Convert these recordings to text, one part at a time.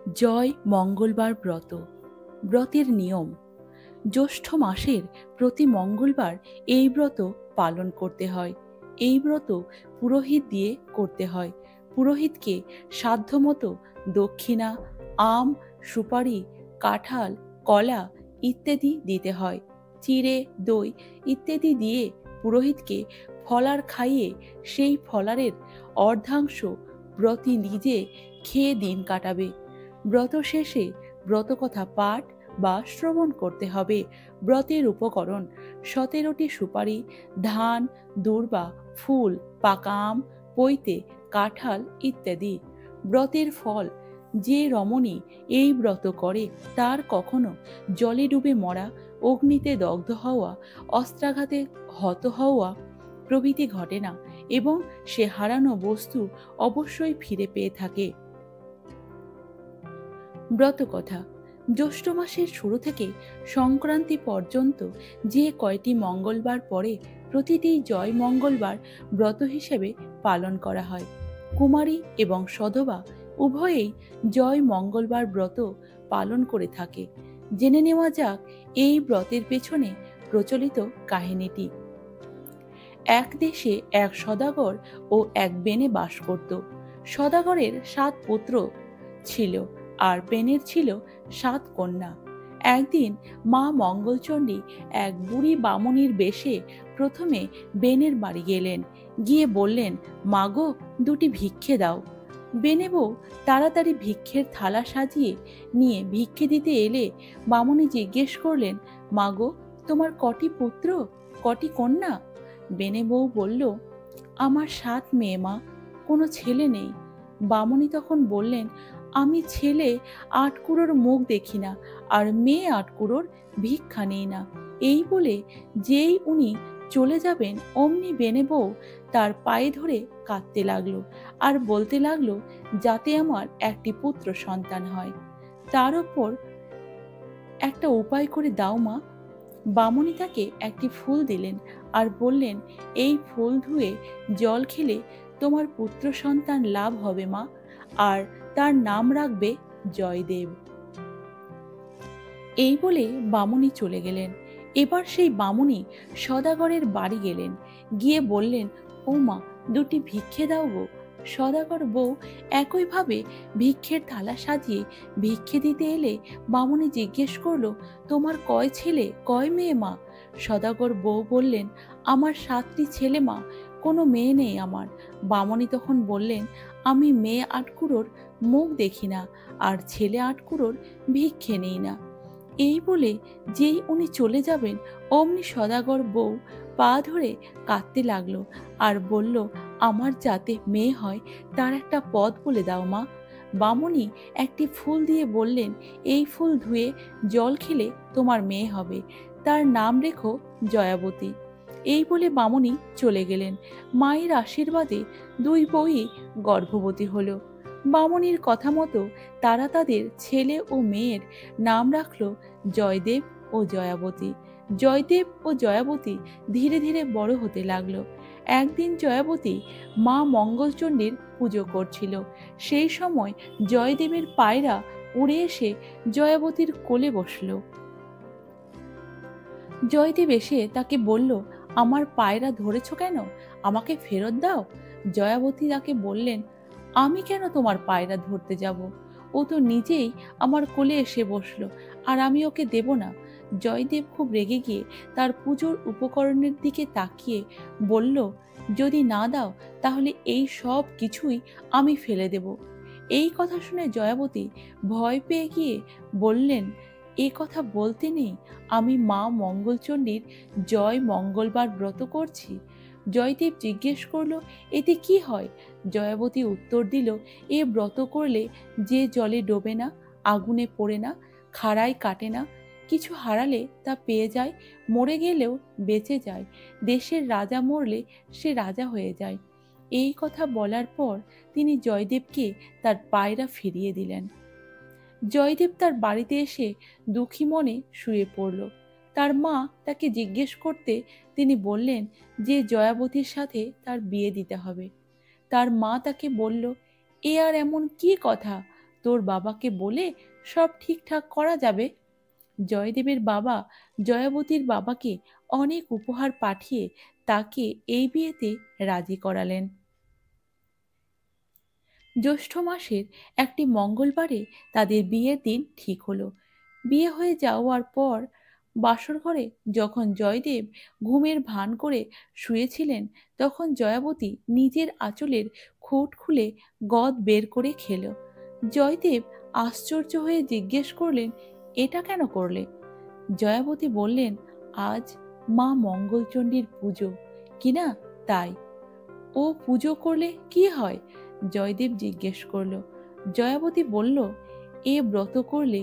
জয় মঙ্গলবার ব্রত। ব্রতের নিয়ম: জ্যৈষ্ঠ মাসের প্রতি মঙ্গলবার এই ব্রত পালন করতে হয়। এই ব্রত পুরোহিত দিয়ে করতে হয়। পুরোহিতকে সাধ্যমতো দক্ষিণা, আম, সুপারি, কাঁঠাল, কলা ইত্যাদি দিতে হয়। চিড়ে, দই ইত্যাদি দিয়ে পুরোহিতকে ফলার খাইয়ে সেই ফলারের অর্ধাংশ ব্রতী নিজে খেয়ে দিন কাটাবে। ব্রত শেষে ব্রতকথা পাঠ বা শ্রবণ করতে হবে। ব্রতের উপকরণ: 17টি সুপারি, ধান, দূর্বা, ফুল, পাকা আম, পৈতে, কাঁঠাল ইত্যাদি। ব্রতের ফল: যে রমণী এই ব্রত করে তার কখনো জলে ডুবে মরা, অগ্নিতে দগ্ধ হওয়া, অস্ত্রাঘাতে হত হওয়া প্রভৃতি ঘটে না এবং সে হারানো বস্তু অবশ্যই ফিরে পেয়ে থাকে। ব্রতকথা: জ্যৈষ্ঠ মাসের শুরু থেকে সংক্রান্তি পর্যন্ত যে কয়টি মঙ্গলবার পরে প্রতিটি জয় মঙ্গলবার ব্রত হিসেবে পালন করা হয়। কুমারী এবং সধবা উভয়েই জয় মঙ্গলবার ব্রত পালন করে থাকে। জেনে নেওয়া যাক এই ব্রতের পেছনে প্রচলিত কাহিনীটি। এক দেশে এক সদাগর ও এক বেনে বাস করত। সদাগরের 7 পুত্র ছিল আর বেনের ছিল 7 কন্যা। একদিন মা মঙ্গলচণ্ডী এক বুড়ি বামুনির বেশে প্রথমে বেনের বাড়ি গেলেন। গিয়ে বললেন, মাগো, 2টি ভিক্ষে দাও। বেনে বউ তাড়াতাড়ি ভিক্ষের থালা সাজিয়ে নিয়ে ভিক্ষে দিতে এলে বামুনি জিজ্ঞেস করলেন, মাগো, তোমার কটি পুত্র, কটি কন্যা? বেনে বউ বলল, আমার 7 মেয়ে মা, কোনো ছেলে নেই। বামুনি তখন বললেন, আমি ছেলে 8 কুঁড়োর মুখ দেখি না, আর মেয়ে 8 কুঁড়োর ভিক্ষা নেই না। এই বলে যেই উনি চলে যাবেন অমনি বেনে বউ তার পায়ে ধরে কাঁদতে লাগলো আর বলতে লাগলো, যাতে আমার একটি পুত্র সন্তান হয়, তার উপর একটা উপায় করে দাও মা। বামুনি তাকে একটি ফুল দিলেন আর বললেন, এই ফুল ধুয়ে জল খেলে তোমার পুত্র সন্তান লাভ হবে মা, আর তার নাম রাখবে জয়দেব। এই বলে বামুনি চলে গেলেন। এবার সেই বামুনি সদাগরের বাড়ি গেলেন। গিয়ে বললেন, ও মা, 2টি ভিক্ষে দাও গো। সদাগর বউ একইভাবে ভিক্ষের থালা সাজিয়ে ভিক্ষে দিতে এলে বামুনি জিজ্ঞেস করলো, তোমার কয় ছেলে, কয় মেয়ে মা? সদাগর বউ বললেন, আমার 7টি ছেলে মা, কোনো মেয়ে নেই আমার। বামুনি তখন বললেন, আমি মেয়ে 8 কুঁড়োর মুখ দেখি না, আর ছেলে 8 কুঁড়োর ভিক্ষে নেই না। এই বলে যেই উনি চলে যাবেন অমনি সদাগর বউ পা ধরে কাঁদতে লাগলো আর বলল, আমার যাতে মেয়ে হয় তার একটা পথ বলে দাও মা। বামুনি একটি ফুল দিয়ে বললেন, এই ফুল ধুয়ে জল খেলে তোমার মেয়ে হবে, তার নাম রেখো জয়াবতী। এই বলে বামুনি চলে গেলেন। মায়ের আশীর্বাদে 2 বউই গর্ভবতী হলো। বামুনির কথা মতো তারা তাদের ছেলে ও মেয়ের নাম রাখলো জয়দেব ও জয়াবতী। জয়দেব ও জয়াবতী ধীরে ধীরে বড় হতে লাগলো। একদিন জয়াবতী মা মঙ্গলচণ্ডীর পুজো করছিল। সেই সময় জয়দেবের পায়রা উড়ে এসে জয়াবতীর কোলে বসল। জয়দেব এসে তাকে বলল, আমার পায়রা ধরেছ কেন? আমাকে ফেরত দাও। জয়াবতী তাকে বললেন, আমি কেন তোমার পায়রা ধরতে যাব? ও তো নিজেই আমার কোলে এসে বসলো, আর আমি ওকে দেব না। জয়দেব খুব রেগে গিয়ে তার পুজোর উপকরণের দিকে তাকিয়ে বলল, যদি না দাও তাহলে এই সব কিছুই আমি ফেলে দেব। এই কথা শুনে জয়াবতী ভয় পেয়ে গিয়ে বললেন, এ কথা বলতে নেই, আমি মা মঙ্গলচণ্ডীর জয় মঙ্গলবার ব্রত করছি। জয়দেব জিজ্ঞেস করলো, এতে কি হয়? জয়াবতী উত্তর দিল, এ ব্রত করলে যে জলে ডোবে না, আগুনে পড়ে না, খাড়ায় কাটে না, কিছু হারালে তা পেয়ে যায়, মরে গেলেও বেঁচে যায়, দেশের রাজা মরলে সে রাজা হয়ে যায়। এই কথা বলার পর তিনি জয়দেবকে তার পায়রা ফিরিয়ে দিলেন। জয়দেব তার বাড়িতে এসে দুঃখী মনে শুয়ে পড়ল। তার মা তাকে জিজ্ঞেস করতে তিনি বললেন যে জয়াবতীর সাথে তার বিয়ে দিতে হবে। তার মা তাকে বলল, এ আর এমন কি কথা? তোর বাবাকে বলে সব ঠিকঠাক করা যাবে। জয়দেবের বাবা জয়াবতীর বাবাকে অনেক উপহার পাঠিয়ে তাকে এই বিয়েতে রাজি করালেন। জ্যৈষ্ঠ মাসের একটি মঙ্গলবারে তাদের বিয়ের দিন ঠিক হলো। বিয়ে হয়ে যাওয়ার পর বাসর ঘরে যখন জয়দেব ঘুমের ভান করে শুয়েছিলেন, তখন জয়াবতী নিজের আঁচলের খুঁট খুলে গদ বের করে খেল। জয়দেব আশ্চর্য হয়ে জিজ্ঞেস করলেন, এটা কেন করলে? জয়াবতী বললেন, আজ মা মঙ্গলচণ্ডীর পুজো কিনা, তাই। ও পুজো করলে কি হয়? জয়দেব জিজ্ঞেস করল। জয়াবতী বলল, এ ব্রত করলে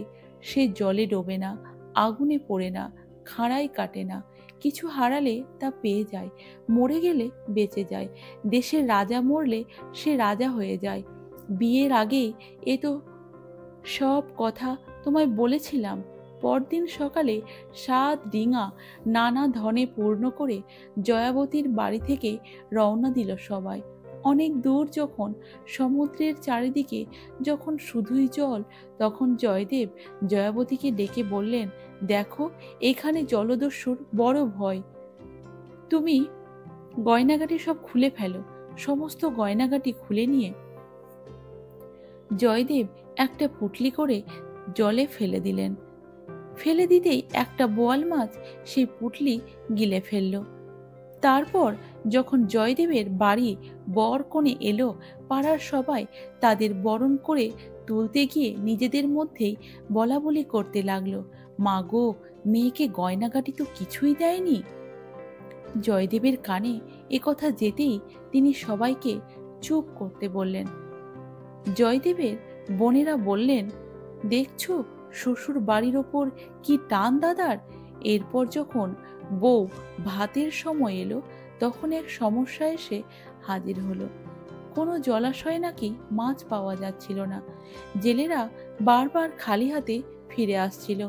সে জলে ডোবে না, আগুনে পড়ে না, খাঁড়ায় কাটে না, কিছু হারালে তা পেয়ে যায়, মরে গেলে বেঁচে যায়, দেশের রাজা মরলে সে রাজা হয়ে যায়। বিয়ের আগেই এ তো সব কথা তোমায় বলেছিলাম। পরদিন সকালে 7 ডিঙা নানা ধনে পূর্ণ করে জয়াবতীর বাড়ি থেকে রওনা দিল সবাই। অনেক দূর যখন সমুদ্রের চারিদিকে যখন শুধুই জল, তখন জয়দেব জয়াবতীকে ডেকে বললেন, দেখো এখানে জলদস্যুর বড় ভয়, তুমি গয়নাগাটি সব খুলে ফেলো। সমস্ত গয়নাগাটি খুলে নিয়ে জয়দেব একটা পুঁটলি করে জলে ফেলে দিলেন। ফেলে দিতেই একটা বোয়াল মাছ সেই পুঁটলি গিলে ফেলল। তারপর যখন জয়দেবের বাড়ি বর কনে এলো, পাড়ার সবাই তাদের বরণ করে তুলতে গিয়ে নিজেদের মধ্যেই বলা বলি করতে লাগলো, মা গো, মেয়েকে গয়নাগাটি তো কিছুই দেয়নি। জয়দেবের কানে একথা যেতেই তিনি সবাইকে চুপ করতে বললেন। জয়দেবের বোনেরা বললেন, দেখছো শ্বশুর বাড়ির ওপর কি টান দাদার। এরপর যখন বউ ভাতের সময় এলো, তখন এক সমস্যা এসে হাজির হলো। কোনো জলাশয়ে নাকি মাছ পাওয়া যাচ্ছিল না। জেলেরা বারবার খালি হাতে ফিরে আসছিল।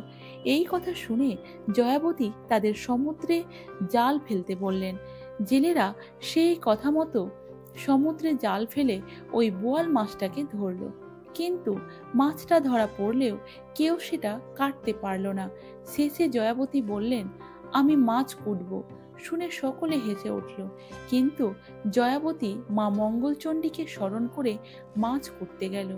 এই কথা শুনে জয়াবতী তাদের সমুদ্রে জাল ফেলতে বললেন। জেলেরা সেই কথা মতো সমুদ্রে জাল ফেলে ওই বোয়াল মাছটাকে ধরল। কিন্তু মাছটা ধরা পড়লেও কেউ সেটা কাটতে পারল না। শেষে জয়াবতী বললেন, আমি মাছ কুটব। শুনে সকলে হেসে উঠল। কিন্তু জয়াবতী মা মঙ্গলচণ্ডীকে স্মরণ করে মাছ কুটতে গেল।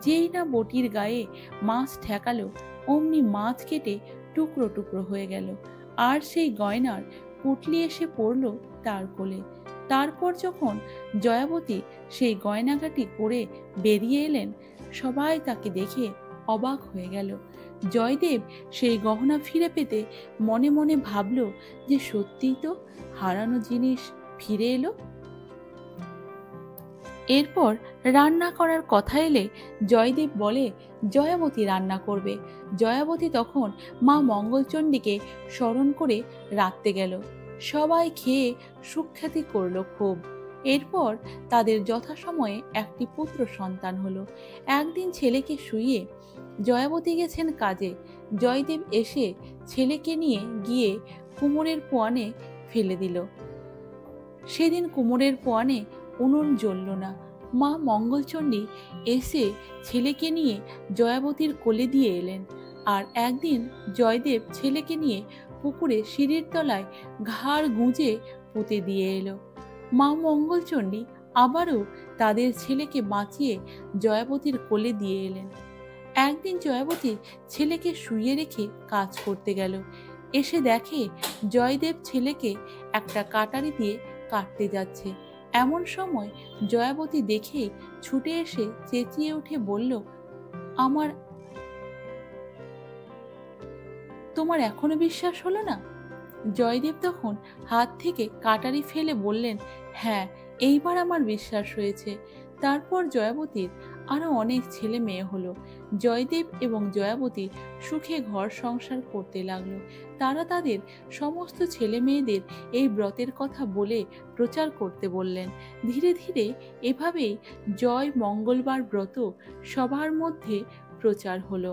যেই না বটির গায়ে মাছ ঠেকালো, অমনি মাছ কেটে টুকরো টুকরো হয়ে গেল। আর সেই গয়নার পুঁটলি এসে পড়ল তার কোলে। তারপর যখন জয়াবতী সেই গয়নাগাটি করে বেরিয়ে এলেন, সবাই তাকে দেখে অবাক হয়ে গেল। জয়দেব সেই গহনা ফিরে পেতে মনে মনে ভাবল যে সত্যিই তো হারানো জিনিস ফিরে এলো। এরপর রান্না করার কথা এলে জয়দেব বলে জয়াবতী রান্না করবে। জয়াবতী তখন মা মঙ্গলচণ্ডীকে স্মরণ করে রাঁধতে গেল। সবাই খেয়ে সুখ্যাতি করল খুব। এরপর তাদের যথাসময়ে একটি পুত্র সন্তান হলো। একদিন ছেলেকে শুইয়ে জয়াবতী গেছেন কাজে। জয়দেব এসে ছেলেকে নিয়ে গিয়ে কুমোরের পোয়ানে ফেলে দিল। সেদিন কুমোরের পোয়ানে উনুন জ্বলল না। মা মঙ্গলচণ্ডী এসে ছেলেকে নিয়ে জয়াবতীর কোলে দিয়ে এলেন। আর একদিন জয়দেব ছেলেকে নিয়ে পুকুরে সিঁড়ির তলায় ঘাড় গুঁজে পুঁতে দিয়ে এলো। মা মঙ্গলচণ্ডী আবারও তাদের ছেলেকে বাঁচিয়ে জয়াবতীর কোলে দিয়ে এলেন। একদিন জয়াবতী ছেলেকে শুইয়ে রেখে কাজ করতে গেল। এসে দেখে জয়দেব ছেলেকে একটা কাটারি দিয়ে কাটতে যাচ্ছে। এমন সময় জয়াবতী দেখে ছুটে এসে চেঁচিয়ে উঠে বলল, তোমার এখনো বিশ্বাস হলো না? জয়দেব তখন হাত থেকে কাটারি ফেলে বললেন, হ্যাঁ, এইবার আমার বিশ্বাস হয়েছে। তারপর জয়াবতীর আরো অনেক ছেলে মেয়ে হলো। জয়দেব এবং জয়াবতী সুখে ঘর সংসার করতে লাগলো। তারা তাদের সমস্ত ছেলে মেয়েদের এই ব্রতের কথা বলে প্রচার করতে বললেন। ধীরে ধীরে এভাবেই জয় মঙ্গলবার ব্রত সবার মধ্যে প্রচার হলো।